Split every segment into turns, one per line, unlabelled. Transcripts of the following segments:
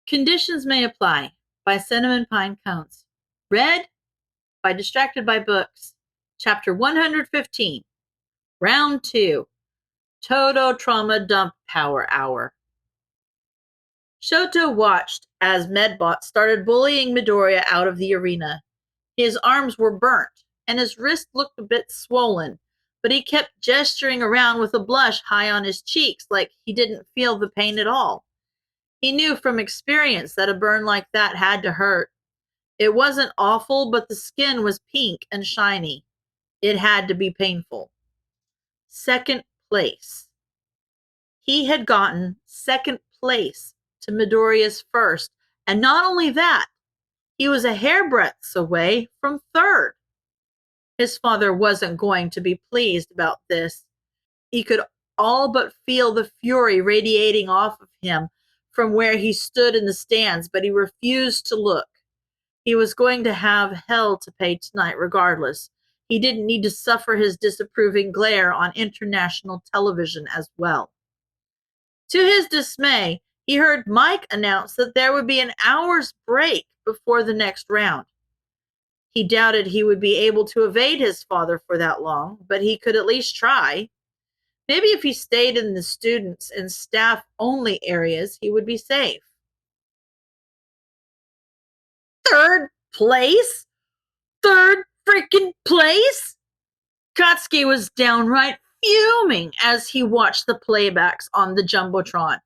Conditions May Apply by CinnamonPinecones. Read by Distracted by Books. Chapter 115. Round 2. Todo Trauma Dump Power Hour. Shoto watched as Medbot started bullying Midoriya out of the arena. His arms were burnt, and his wrist looked a bit swollen, but he kept gesturing around with a blush high on his cheeks like he didn't feel the pain at all. He knew from experience that a burn like that had to hurt. It wasn't awful, but the skin was pink and shiny. It had to be painful. Second place. He had gotten second place to Midoriya's first, and not only that, he was a hairbreadth away from third. His father wasn't going to be pleased about this. He could all but feel the fury radiating off of him from where he stood in the stands, but he refused to look. He was going to have hell to pay tonight regardless. He didn't need to suffer his disapproving glare on international television as well. To his dismay, he heard Mike announce that there would be an hour's break before the next round. He doubted he would be able to evade his father for that long, but he could at least try. Maybe if he stayed in the students and staff-only areas, he would be safe. Third place? Third freaking place? Katsuki was downright fuming as he watched the playbacks on the Jumbotron.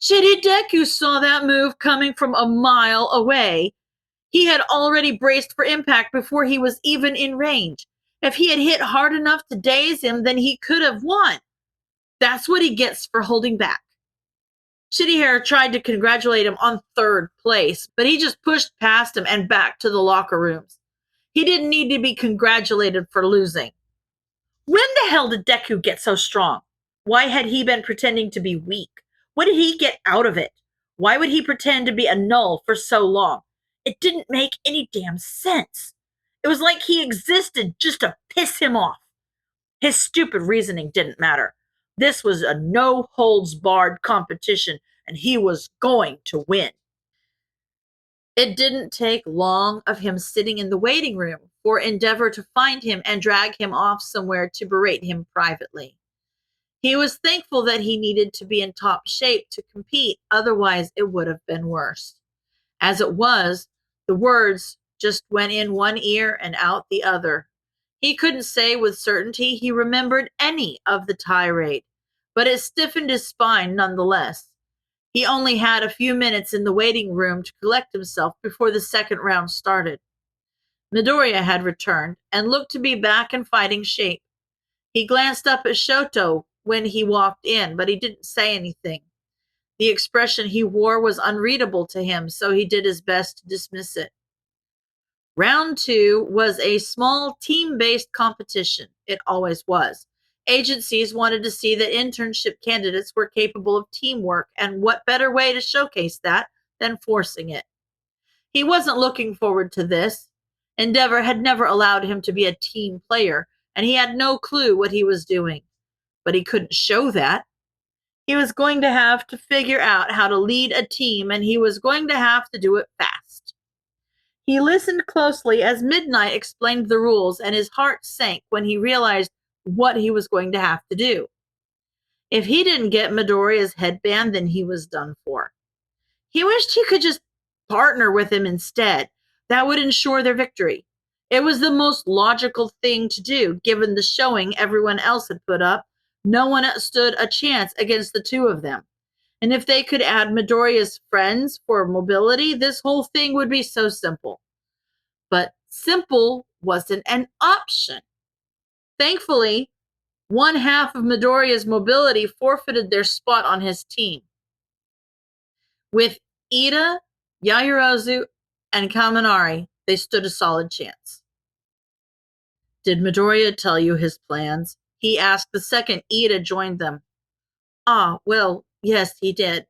Shigedeku saw that move coming from a mile away. He had already braced for impact before he was even in range. If he had hit hard enough to daze him, then he could have won. That's what he gets for holding back. Shitty Hair tried to congratulate him on third place, but he just pushed past him and back to the locker rooms. He didn't need to be congratulated for losing. When the hell did Deku get so strong? Why had he been pretending to be weak? What did he get out of it? Why would he pretend to be a null for so long? It didn't make any damn sense. It was like he existed just to piss him off. His stupid reasoning didn't matter. This was a no-holds-barred competition, and he was going to win. It didn't take long of him sitting in the waiting room for Endeavor to find him and drag him off somewhere to berate him privately. He was thankful that he needed to be in top shape to compete, otherwise it would have been worse. As it was, the words just went in one ear and out the other. He couldn't say with certainty he remembered any of the tirade, but it stiffened his spine nonetheless. He only had a few minutes in the waiting room to collect himself before the second round started. Midoriya had returned and looked to be back in fighting shape. He glanced up at Shoto when he walked in, but he didn't say anything. The expression he wore was unreadable to him, so he did his best to dismiss it. Round 2 was a small team-based competition. It always was. Agencies wanted to see that internship candidates were capable of teamwork, and what better way to showcase that than forcing it? He wasn't looking forward to this. Endeavor had never allowed him to be a team player, and he had no clue what he was doing. But he couldn't show that. He was going to have to figure out how to lead a team, and he was going to have to do it fast. He listened closely as Midnight explained the rules, and his heart sank when he realized what he was going to have to do. If he didn't get Midoriya's headband, then he was done for. He wished he could just partner with him instead. That would ensure their victory. It was the most logical thing to do, given the showing everyone else had put up. No one stood a chance against the two of them. And if they could add Midoriya's friends for mobility, this whole thing would be so simple. But simple wasn't an option. Thankfully, one half of Midoriya's mobility forfeited their spot on his team. With Ida, Yaoyorozu, and Kaminari, they stood a solid chance. Did Midoriya tell you his plans? He asked the second Ida joined them. Ah, well, yes, he did.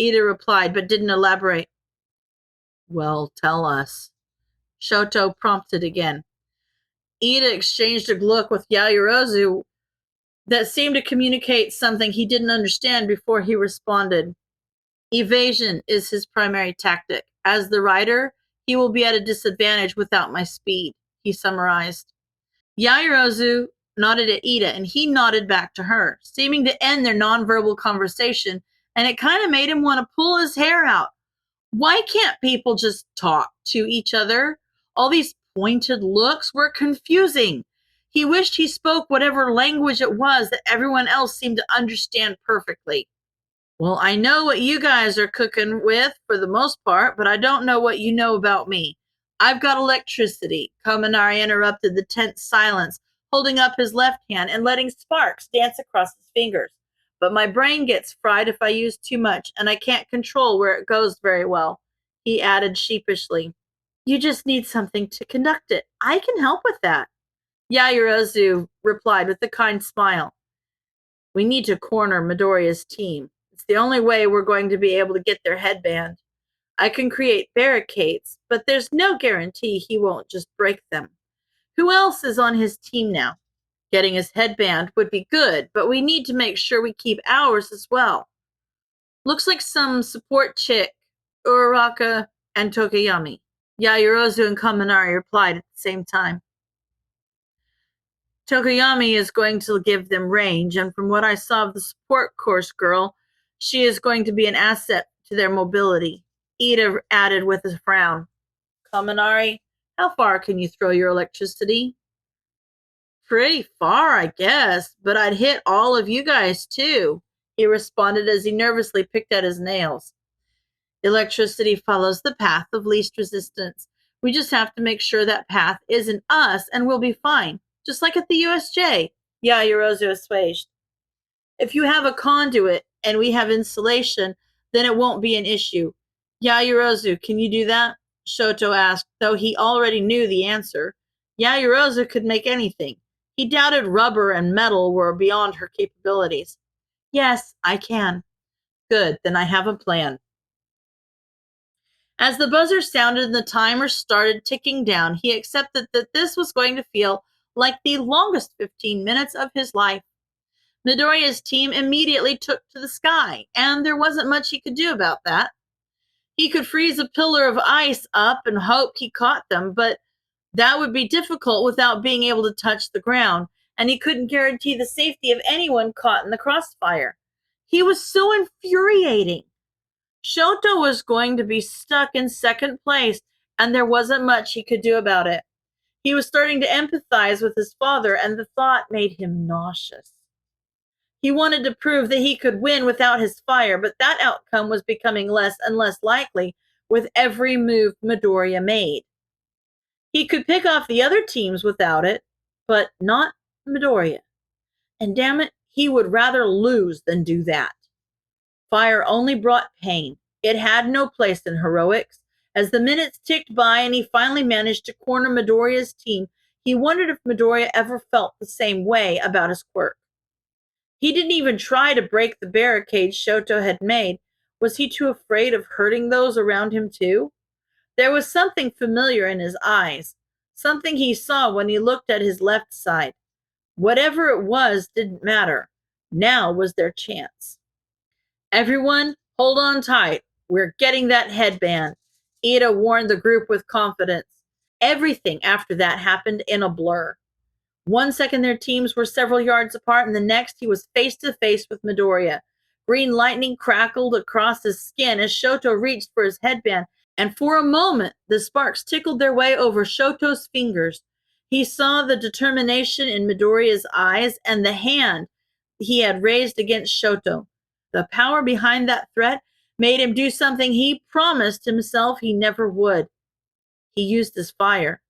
Ida replied, but didn't elaborate. Well, tell us. Shoto prompted again. Ida exchanged a look with Yaoyorozu that seemed to communicate something he didn't understand before he responded. Evasion is his primary tactic. As the rider, he will be at a disadvantage without my speed, he summarized. Yaoyorozu nodded at Ida, and he nodded back to her, seeming to end their nonverbal conversation, and it kind of made him want to pull his hair out. Why can't people just talk to each other? All these pointed looks were confusing. He wished he spoke whatever language it was that everyone else seemed to understand perfectly. Well, I know what you guys are cooking with for the most part, but I don't know what you know about me. I've got electricity, Kominari interrupted the tense silence, holding up his left hand and letting sparks dance across his fingers. But my brain gets fried if I use too much, and I can't control where it goes very well, he added sheepishly. You just need something to conduct it. I can help with that. Yaoyorozu replied with a kind smile. We need to corner Midoriya's team. It's the only way we're going to be able to get their headband. I can create barricades, but there's no guarantee he won't just break them. Who else is on his team now? Getting his headband would be good, but we need to make sure we keep ours as well. Looks like some support chick, Uraraka and Tokoyami. Yaoyorozu and Kaminari replied at the same time. Tokoyami is going to give them range, and from what I saw of the support course girl, she is going to be an asset to their mobility, Ida added with a frown. Kaminari, how far can you throw your electricity? Pretty far, I guess, but I'd hit all of you guys too, he responded as he nervously picked at his nails. Electricity follows the path of least resistance. We just have to make sure that path isn't us, and we'll be fine. Just like at the USJ. Yaoyorozu assuaged. If you have a conduit and we have insulation, then it won't be an issue. Yaoyorozu, can you do that? Shoto asked, though he already knew the answer. Yaoyorozu could make anything. He doubted rubber and metal were beyond her capabilities. Yes, I can. Good, then I have a plan. As the buzzer sounded and the timer started ticking down, he accepted that this was going to feel like the longest 15 minutes of his life. Midoriya's team immediately took to the sky, and there wasn't much he could do about that. He could freeze a pillar of ice up and hope he caught them, but that would be difficult without being able to touch the ground, and he couldn't guarantee the safety of anyone caught in the crossfire. He was so infuriating. Shoto was going to be stuck in second place, and there wasn't much he could do about it. He was starting to empathize with his father, and the thought made him nauseous. He wanted to prove that he could win without his fire, but that outcome was becoming less and less likely with every move Midoriya made. He could pick off the other teams without it, but not Midoriya. And damn it, he would rather lose than do that. Fire only brought pain. It had no place in heroics. As the minutes ticked by and he finally managed to corner Midoriya's team, he wondered if Midoriya ever felt the same way about his quirk. He didn't even try to break the barricades Shoto had made. Was he too afraid of hurting those around him too? There was something familiar in his eyes, something he saw when he looked at his left side. Whatever it was didn't matter. Now was their chance. Everyone, hold on tight. We're getting that headband, Ida warned the group with confidence. Everything after that happened in a blur. 1 second their teams were several yards apart, and the next he was face to face with Midoriya. Green lightning crackled across his skin as Shoto reached for his headband, and for a moment the sparks tickled their way over Shoto's fingers. He saw the determination in Midoriya's eyes and the hand he had raised against Shoto. The power behind that threat made him do something he promised himself he never would. He used his fire.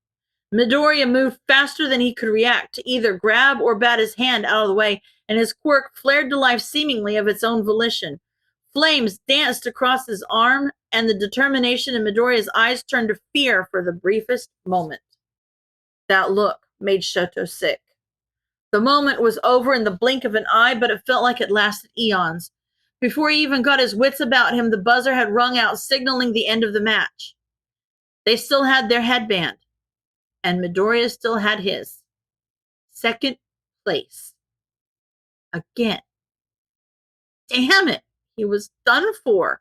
Midoriya moved faster than he could react to either grab or bat his hand out of the way, and his quirk flared to life seemingly of its own volition. Flames danced across his arm, and the determination in Midoriya's eyes turned to fear for the briefest moment. That look made Shoto sick. The moment was over in the blink of an eye, but it felt like it lasted eons. Before he even got his wits about him, the buzzer had rung out, signaling the end of the match. They still had their headband, and Midoriya still had his. Second place. Again. Damn it, he was done for.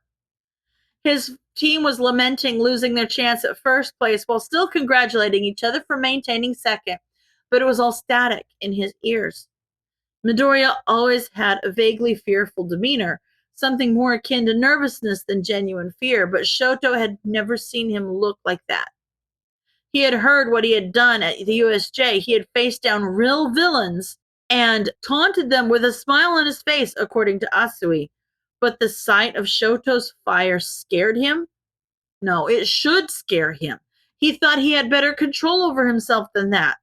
His team was lamenting losing their chance at first place while still congratulating each other for maintaining second, but it was all static in his ears. Midoriya always had a vaguely fearful demeanor, something more akin to nervousness than genuine fear, but Shoto had never seen him look like that. He had heard what he had done at the USJ. He had faced down real villains and taunted them with a smile on his face, according to Asui. But the sight of Shoto's fire scared him? No, it should scare him. He thought he had better control over himself than that.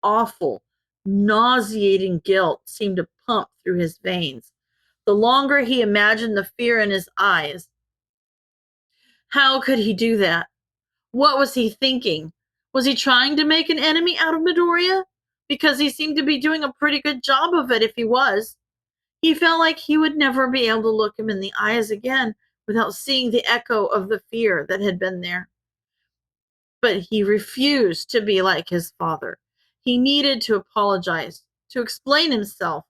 Awful, nauseating guilt seemed to pump through his veins. The longer he imagined the fear in his eyes. How could he do that? What was he thinking? Was he trying to make an enemy out of Midoriya? Because he seemed to be doing a pretty good job of it if he was. He felt like he would never be able to look him in the eyes again without seeing the echo of the fear that had been there. But he refused to be like his father. He needed to apologize, to explain himself.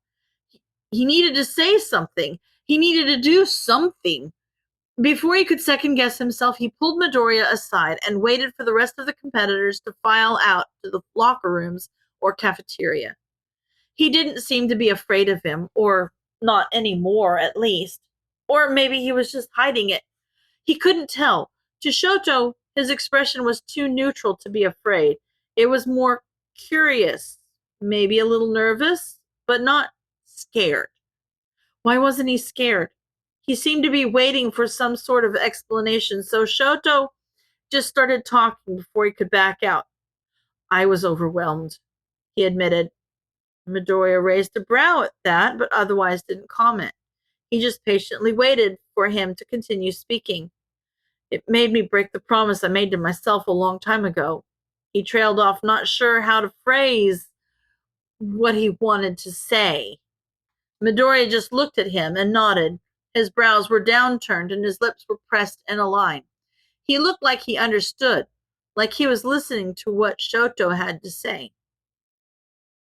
He needed to say something. He needed to do something. Before he could second guess himself, he pulled Midoriya aside and waited for the rest of the competitors to file out to the locker rooms or cafeteria. He didn't seem to be afraid of him, or not anymore at least. Or maybe he was just hiding it. He couldn't tell. To Shoto, his expression was too neutral to be afraid. It was more curious, maybe a little nervous, but not scared. Why wasn't he scared? He seemed to be waiting for some sort of explanation, so Shoto just started talking before he could back out. I was overwhelmed, he admitted. Midoriya raised a brow at that, but otherwise didn't comment. He just patiently waited for him to continue speaking. It made me break the promise I made to myself a long time ago. He trailed off, not sure how to phrase what he wanted to say. Midoriya just looked at him and nodded. His brows were downturned and his lips were pressed in a line. He looked like he understood, like he was listening to what Shoto had to say.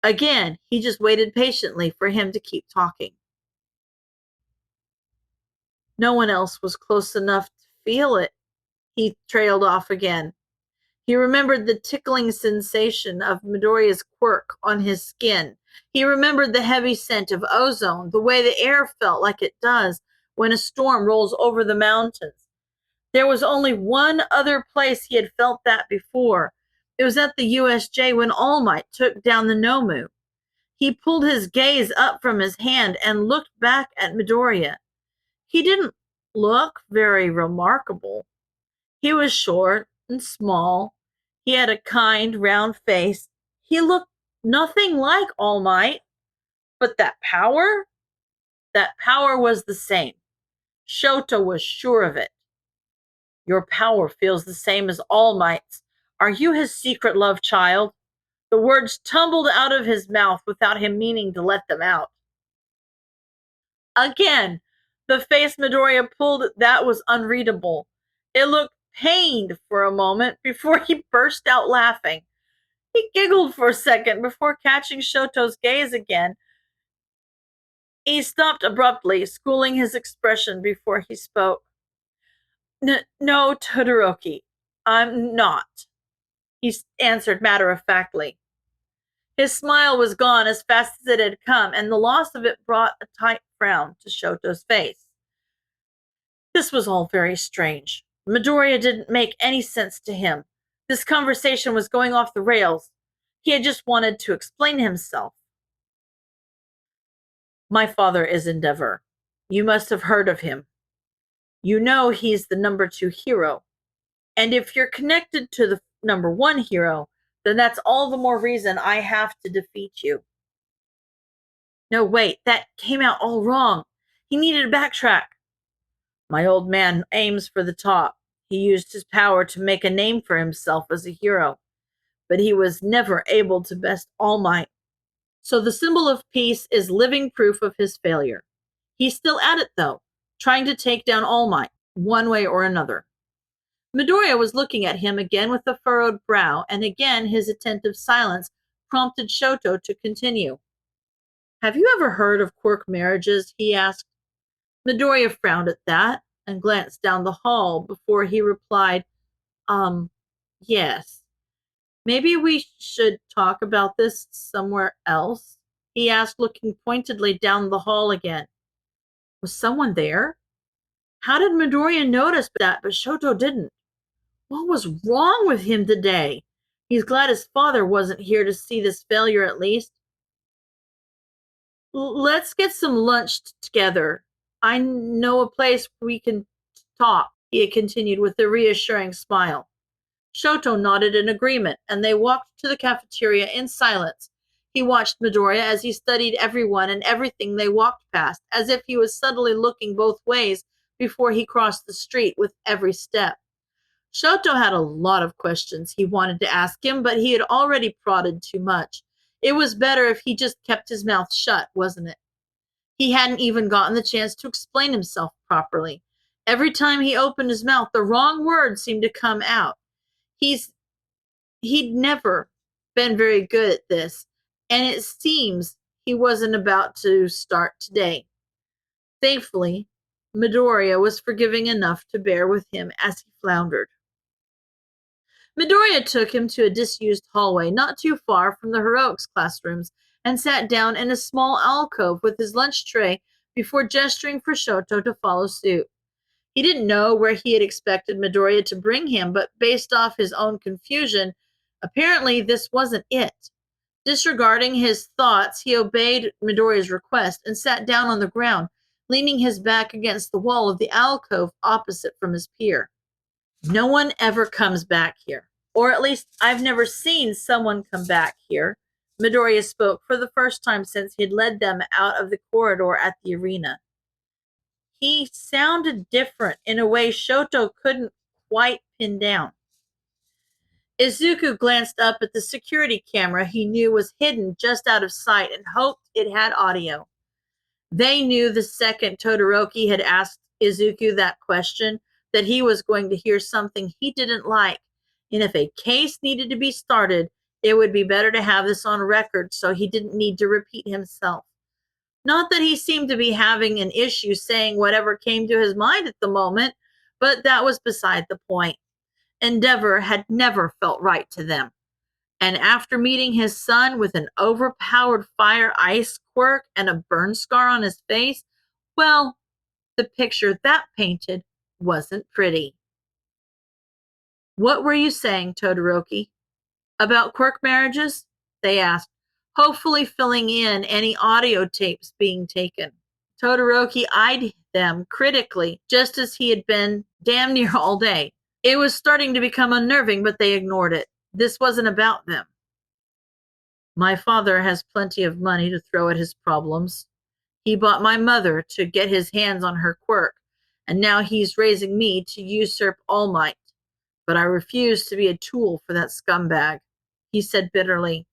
Again, he just waited patiently for him to keep talking. No one else was close enough to feel it. He trailed off again. He remembered the tickling sensation of Midoriya's quirk on his skin. He remembered the heavy scent of ozone, the way the air felt like it does when a storm rolls over the mountains. There was only one other place he had felt that before. It was at the USJ when All Might took down the Nomu. He pulled his gaze up from his hand and looked back at Midoriya. He didn't look very remarkable. He was short and small. He had a kind, round face. He looked nothing like All Might. But that power was the same. Shoto was sure of it. Your power feels the same as All Might's. Are you his secret love child? The words tumbled out of his mouth without him meaning to let them out. Again, the face Midoriya pulled that was unreadable. It looked pained for a moment before he burst out laughing. He giggled for a second before catching Shoto's gaze again. He stopped abruptly, schooling his expression before he spoke. No, Todoroki, I'm not, he answered matter-of-factly. His smile was gone as fast as it had come, and the loss of it brought a tight frown to Shoto's face. This was all very strange. Midoriya didn't make any sense to him. This conversation was going off the rails. He had just wanted to explain himself. My father is Endeavor. You must have heard of him. You know he's the number 2 hero. And if you're connected to the number 1 hero, then that's all the more reason I have to defeat you. No, wait, that came out all wrong. He needed to backtrack. My old man aims for the top. He used his power to make a name for himself as a hero, but he was never able to best All Might. So the symbol of peace is living proof of his failure. He's still at it, though, trying to take down All Might, one way or another. Midoriya was looking at him again with a furrowed brow, and again his attentive silence prompted Shoto to continue. Have you ever heard of quirk marriages? He asked. Midoriya frowned at that. and glanced down the hall before he replied, Um, yes. Maybe we should talk about this somewhere else? He asked, looking pointedly down the hall again. Was someone there? How did Midoriya notice that, but Shoto didn't? What was wrong with him today? He's glad his father wasn't here to see this failure at least. Let's get some lunch together. I know a place we can talk, he continued with a reassuring smile. Shoto nodded in agreement, and they walked to the cafeteria in silence. He watched Midoriya as he studied everyone and everything they walked past, as if he was subtly looking both ways before he crossed the street with every step. Shoto had a lot of questions he wanted to ask him, but he had already prodded too much. It was better if he just kept his mouth shut, wasn't it? He hadn't even gotten the chance to explain himself properly. Every time he opened his mouth, the wrong word seemed to come out. He'd never been very good at this, and it seems he wasn't about to start today. Thankfully, Midoriya was forgiving enough to bear with him as he floundered. Midoriya took him to a disused hallway not too far from the heroics classrooms and sat down in a small alcove with his lunch tray before gesturing for Shoto to follow suit. He didn't know where he had expected Midoriya to bring him, but based off his own confusion, apparently this wasn't it. Disregarding his thoughts, he obeyed Midoriya's request and sat down on the ground, leaning his back against the wall of the alcove opposite from his peer. No one ever comes back here, or at least I've never seen someone come back here. Midoriya spoke for the first time since he had led them out of the corridor at the arena. He sounded different in a way Shoto couldn't quite pin down. Izuku glanced up at the security camera he knew was hidden just out of sight and hoped it had audio. They knew the second Todoroki had asked Izuku that question that he was going to hear something he didn't like, and if a case needed to be started, it would be better to have this on record so he didn't need to repeat himself. Not that he seemed to be having an issue saying whatever came to his mind at the moment, but that was beside the point. Endeavor had never felt right to them. And after meeting his son with an overpowered fire ice quirk and a burn scar on his face, well, the picture that painted wasn't pretty. What were you saying, Todoroki? About quirk marriages? They asked, hopefully filling in any audio tapes being taken. Todoroki eyed them critically, just as he had been damn near all day. It was starting to become unnerving, but they ignored it. This wasn't about them. My father has plenty of money to throw at his problems. He bought my mother to get his hands on her quirk, and now he's raising me to usurp All Might. But I refuse to be a tool for that scumbag, he said bitterly.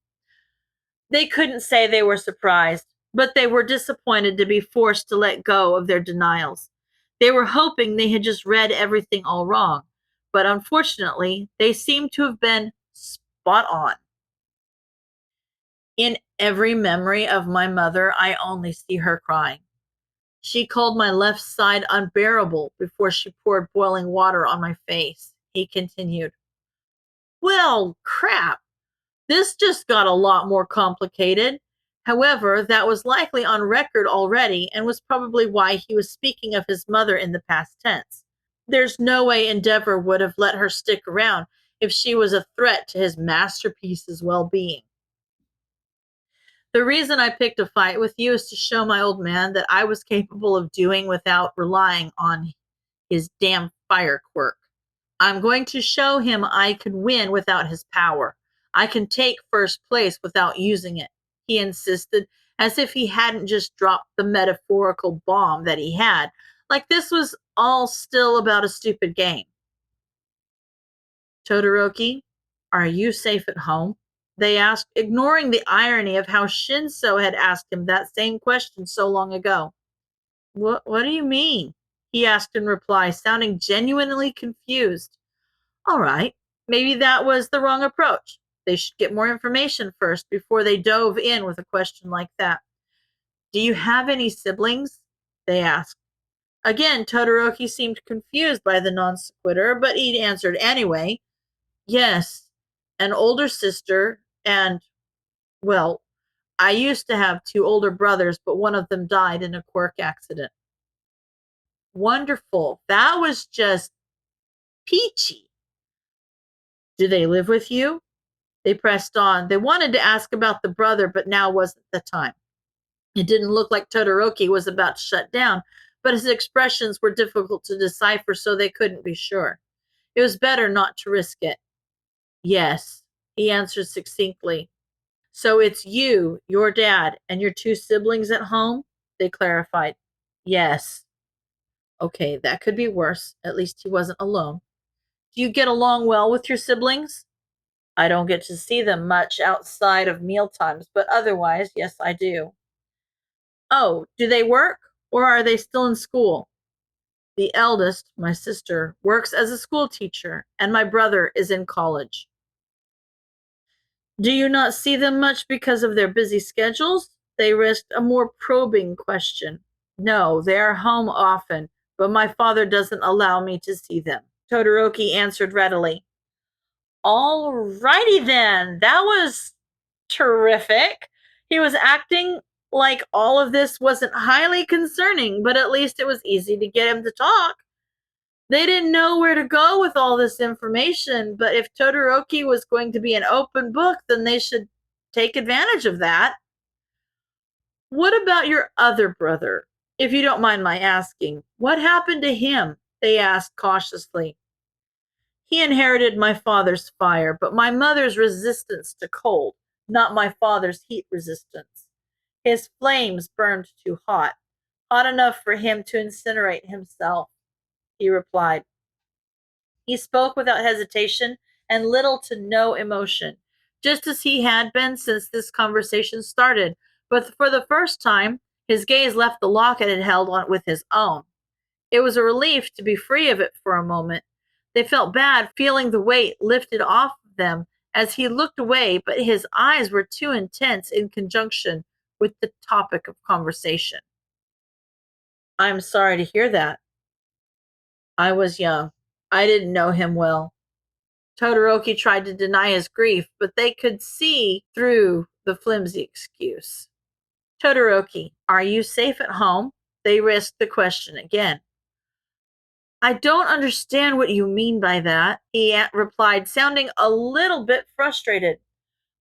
They couldn't say they were surprised, but they were disappointed to be forced to let go of their denials. They were hoping they had just read everything all wrong, but unfortunately, they seemed to have been spot on. In every memory of my mother, I only see her crying. She called my left side unbearable before she poured boiling water on my face, he continued. Well, crap. This just got a lot more complicated. However, that was likely on record already and was probably why he was speaking of his mother in the past tense. There's no way Endeavor would have let her stick around if she was a threat to his masterpiece's well-being. The reason I picked a fight with you is to show my old man that I was capable of doing without relying on his damn fire quirk. I'm going to show him I can win without his power. I can take first place without using it, he insisted, as if he hadn't just dropped the metaphorical bomb that he had, like this was all still about a stupid game. Todoroki, are you safe at home? They asked, ignoring the irony of how Shinso had asked him that same question so long ago. What do you mean? He asked in reply, sounding genuinely confused. All right, maybe that was the wrong approach. They should get more information first before they dove in with a question like that. Do you have any siblings? They asked. Again, Todoroki seemed confused by the non sequitur, but he answered anyway. Yes, an older sister, and, well, I used to have two older brothers, but one of them died in a quirk accident. Wonderful. That was just peachy. Do they live with you? They pressed on. They wanted to ask about the brother, but now wasn't the time. It didn't look like Todoroki was about to shut down, but his expressions were difficult to decipher, so they couldn't be sure. It was better not to risk it. Yes, he answered succinctly. So it's you, your dad, and your two siblings at home? They clarified. Yes. Okay, that could be worse. At least he wasn't alone. Do you get along well with your siblings? I don't get to see them much outside of meal times, but otherwise, yes, I do. Oh, do they work? Or are they still in school? The eldest, my sister, works as a school teacher, and my brother is in college. Do you not see them much because of their busy schedules? They risked a more probing question. No, they are home often, but my father doesn't allow me to see them. Todoroki answered readily. All righty then. That was terrific. He was acting like all of this wasn't highly concerning, but at least it was easy to get him to talk. They didn't know where to go with all this information, but if Todoroki was going to be an open book, then they should take advantage of that. What about your other brother? If you don't mind my asking, what happened to him? They asked cautiously. He inherited my father's fire, but my mother's resistance to cold, not my father's heat resistance. His flames burned too hot, hot enough for him to incinerate himself, he replied. He spoke without hesitation and little to no emotion, just as he had been since this conversation started. But for the first time, his gaze left the locket it held on with his own. It was a relief to be free of it for a moment. They felt bad, feeling the weight lifted off them as he looked away, but his eyes were too intense in conjunction with the topic of conversation. I'm sorry to hear that. I was young. I didn't know him well. Todoroki tried to deny his grief, but they could see through the flimsy excuse. Todoroki, are you safe at home? They risked the question again. I don't understand what you mean by that, he replied, sounding a little bit frustrated.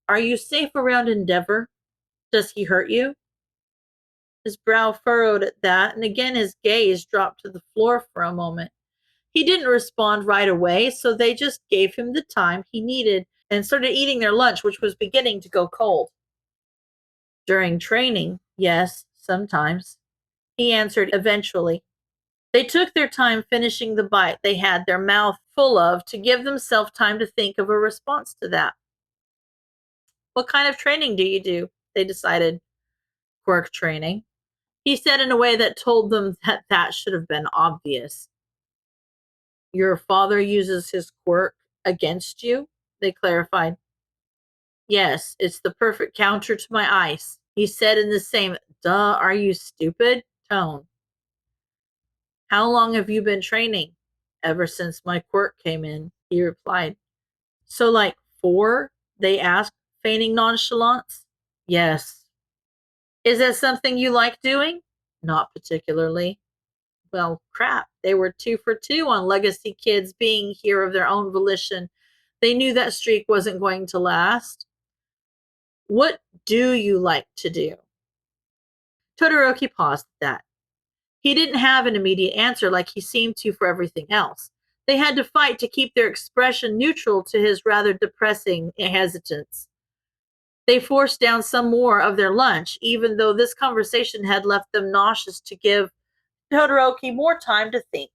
Are you safe around Endeavor? Does he hurt you? His brow furrowed at that, and again his gaze dropped to the floor for a moment. He didn't respond right away, so they just gave him the time he needed and started eating their lunch, which was beginning to go cold. During training, yes, sometimes, he answered eventually. They took their time finishing the bite they had their mouth full of to give themselves time to think of a response to that. What kind of training do you do? They decided. Quirk training. He said in a way that told them that that should have been obvious. Your father uses his quirk against you? They clarified. Yes, it's the perfect counter to my ice, he said in the same duh, are you stupid tone. How long have you been training? Ever since my quirk came in, he replied. So, like 4? They asked, feigning nonchalance. Yes. Is that something you like doing? Not particularly. Well, crap. They were 2 for 2 on Legacy Kids being here of their own volition. They knew that streak wasn't going to last. What do you like to do? Todoroki paused at that. He didn't have an immediate answer like he seemed to for everything else. They had to fight to keep their expression neutral to his rather depressing hesitance. They forced down some more of their lunch, even though this conversation had left them nauseous, to give Todoroki more time to think.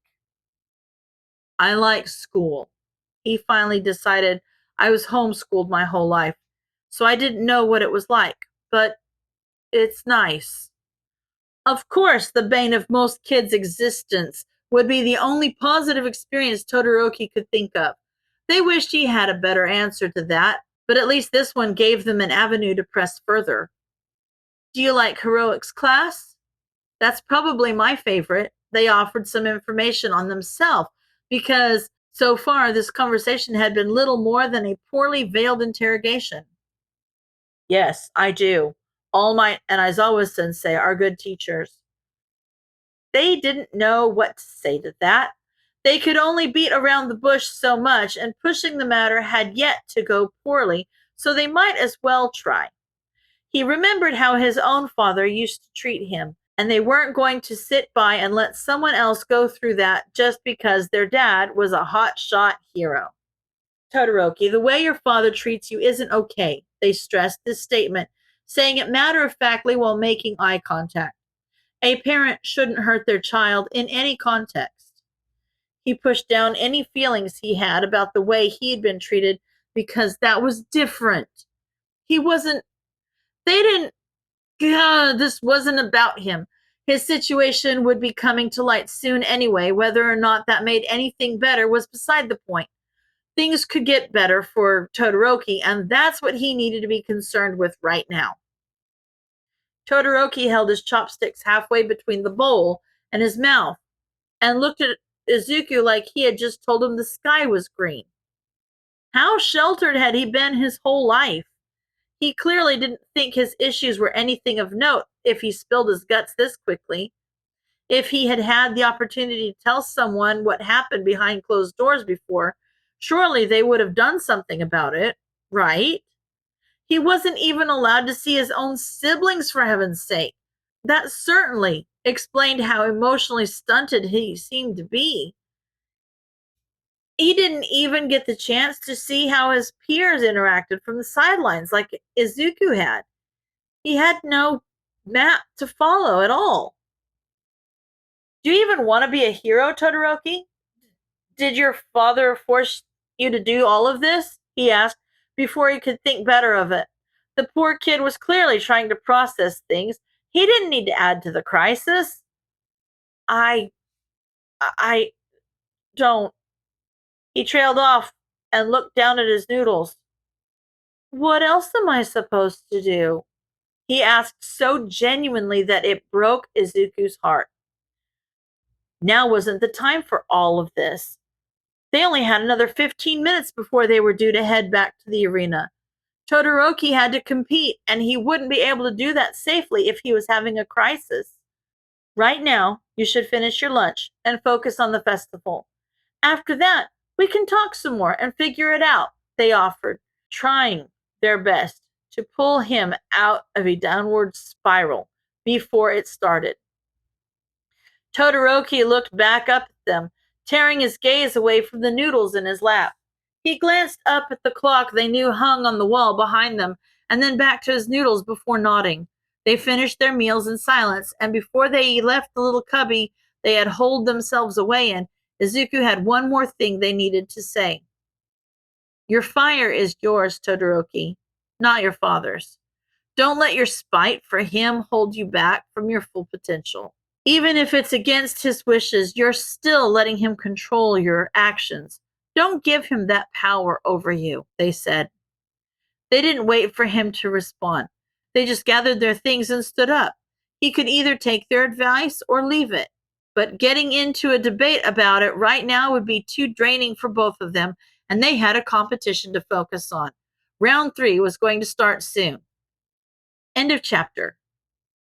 I like school. He finally decided. I was homeschooled my whole life, so I didn't know what it was like, but it's nice. Of course, the bane of most kids' existence would be the only positive experience Todoroki could think of. They wished he had a better answer to that, but at least this one gave them an avenue to press further. Do you like heroics class? That's probably my favorite. they offered some information on themselves because so far this conversation had been little more than a poorly veiled interrogation. Yes, I do. All Might and Aizawa sensei are good teachers. They didn't know what to say to that. They could only beat around the bush so much, and pushing the matter had yet to go poorly, so they might as well try. He remembered how his own father used to treat him, and they weren't going to sit by and let someone else go through that just because their dad was a hotshot hero. Todoroki, the way your father treats you isn't okay, they stressed this statement, saying it matter-of-factly while making eye contact. A parent shouldn't hurt their child in any context. He pushed down any feelings he had about the way he'd been treated because that was different. He wasn't, they didn't, this wasn't about him. His situation would be coming to light soon anyway. Whether or not that made anything better was beside the point. Things could get better for Todoroki, and that's what he needed to be concerned with right now. Todoroki held his chopsticks halfway between the bowl and his mouth and looked at Izuku like he had just told him the sky was green. How sheltered had he been his whole life? He clearly didn't think his issues were anything of note if he spilled his guts this quickly. If he had had the opportunity to tell someone what happened behind closed doors before, surely they would have done something about it, right? He wasn't even allowed to see his own siblings, for heaven's sake. That certainly explained how emotionally stunted he seemed to be. He didn't even get the chance to see how his peers interacted from the sidelines like Izuku had. He had no map to follow at all. Do you even want to be a hero, Todoroki? Did your father force you to do all of this? He asked before he could think better of it. The poor kid was clearly trying to process things. He didn't need to add to the crisis. I don't. He trailed off and looked down at his noodles. What else am I supposed to do? He asked so genuinely that it broke Izuku's heart. Now wasn't the time for all of this. They only had another 15 minutes before they were due to head back to the arena. Todoroki had to compete, and he wouldn't be able to do that safely if he was having a crisis. Right now, you should finish your lunch and focus on the festival. After that, we can talk some more and figure it out, they offered, trying their best to pull him out of a downward spiral before it started. Todoroki looked back up at them, tearing his gaze away from the noodles in his lap. He glanced up at the clock they knew hung on the wall behind them, and then back to his noodles before nodding. They finished their meals in silence, and before they left the little cubby they had holed themselves away in, Izuku had one more thing they needed to say. Your fire is yours, Todoroki, not your father's. Don't let your spite for him hold you back from your full potential. Even if it's against his wishes, you're still letting him control your actions. Don't give him that power over you, they said. They didn't wait for him to respond. They just gathered their things and stood up. He could either take their advice or leave it. But getting into a debate about it right now would be too draining for both of them, and they had a competition to focus on. Round 3 was going to start soon. End of chapter.